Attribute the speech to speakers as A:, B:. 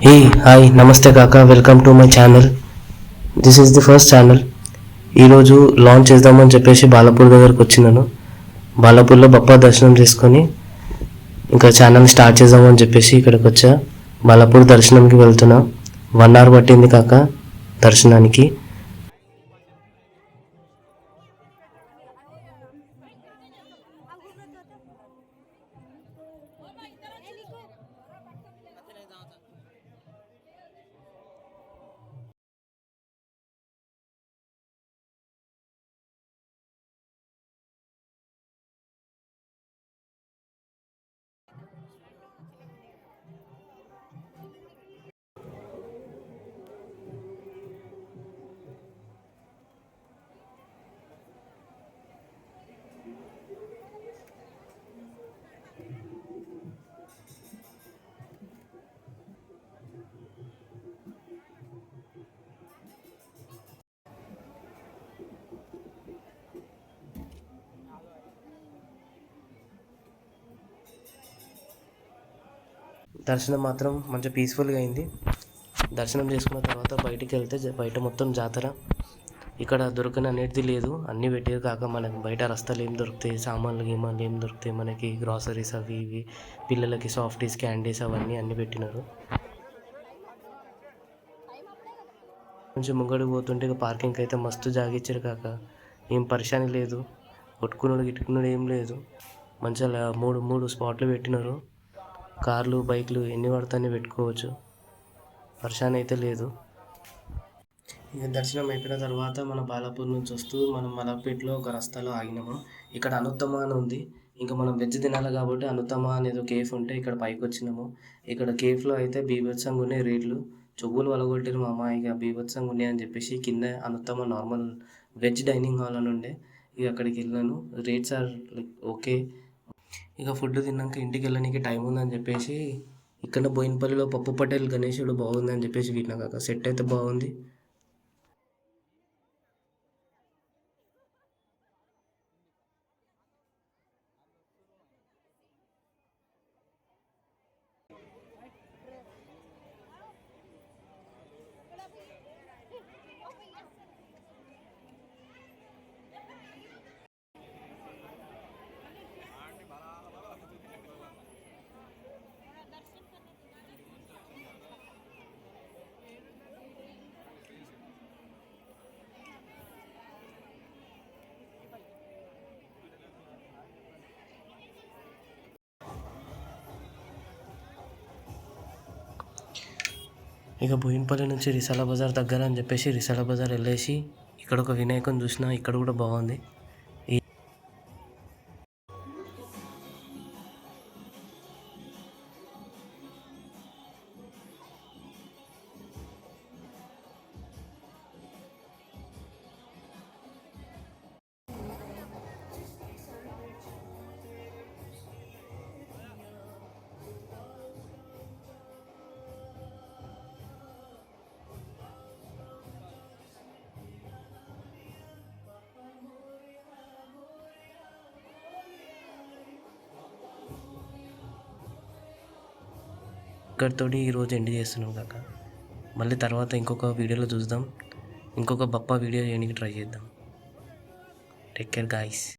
A: Hey hi నమస్తే కాకా, welcome to my channel. This is the first channel. ఈరోజు launch చేద్దామని చెప్పేసి బాలాపూర్ దగ్గరకు వచ్చినాను. బాలాపూర్లో బప్పా దర్శనం చేసుకొని ఇంకా ఛానల్ స్టార్ట్ చేద్దామని చెప్పేసి ఇక్కడికి వచ్చా. బాలాపూర్ దర్శనంకి వెళ్తున్నా. 1 hour పట్టింది కాకా దర్శనానికి. దర్శనం మాత్రం మంచి పీస్ఫుల్గా అయింది. దర్శనం చేసుకున్న తర్వాత బయటికి వెళ్తే బయట మొత్తం జాతర. ఇక్కడ దొరకని అనేది లేదు, అన్నీ పెట్టేది కాక మనకి బయట రస్తాలు ఏం దొరుకుతాయి, సామాన్లు గీమాన్లు ఏం దొరుకుతాయి, మనకి గ్రాసరీస్ అవి ఇవి, పిల్లలకి సాఫ్టీస్ క్యాండీస్ అన్నీ పెట్టినారు. కొంచెం ముంగడికి పోతుంటే ఇక పార్కింగ్కి అయితే మస్తు జాగిచ్చారు కాక. ఏం పరిశాని లేదు, కొట్టుకున్నాడు గిట్టుకున్నాడు ఏం లేదు. మంచిగా మూడు స్పాట్లు పెట్టినారు. కార్లు బైక్లు ఎన్ని పడితే పెట్టుకోవచ్చు, పరిశాని అయితే లేదు. ఇక దర్శనం అయిపోయిన తర్వాత మన బాలాపూర్ నుంచి వస్తూ మనం మలక్పేటలో ఒక రస్తాలో ఆగినాము. ఇక్కడ అనుత్తమ అని ఉంది. ఇంకా మనం వెజ్ తినాలి కాబట్టి అనుత్తమ అనేది కేఫ్ ఉంటే ఇక్కడ పైకి వచ్చినాము. ఇక్కడ కేఫ్లో అయితే బీభత్సంగా ఉన్నాయి రేట్లు. చెవులు వలగొట్టారు మా అమ్మ. ఇక బీభత్సంగా ఉన్నాయి అని చెప్పేసి కింద అనుత్తమ నార్మల్ వెజ్ డైనింగ్ హాల్ అని ఉండే, ఇక అక్కడికి వెళ్ళాను. Rates are like okay. ఇక ఫుడ్ తిన్నాక ఇంటికి వెళ్ళడానికి టైం ఉందని చెప్పేసి ఇక్కడ బోయినపల్లిలో పప్పు పటేల్ గణేశుడు బాగుందని చెప్పేసి విన్నా కాక. సెట్ అయితే బాగుంది. ఇక బోయినపల్లి నుంచి రిసాల బజార్ దగ్గర అని చెప్పేసి రిసాల బజార్ వెళ్ళేసి ఇక్కడ ఒక వినాయకుని చూసిన, ఇక్కడ కూడా బాగుంది. ఇక్కడితోటి ఈరోజు ఎండ్ చేస్తున్నాం కాక. మళ్ళీ తర్వాత ఇంకొక వీడియోలో చూద్దాం. ఇంకొక బప్పా వీడియో చేయడానికి ట్రై చేద్దాం. Take care guys.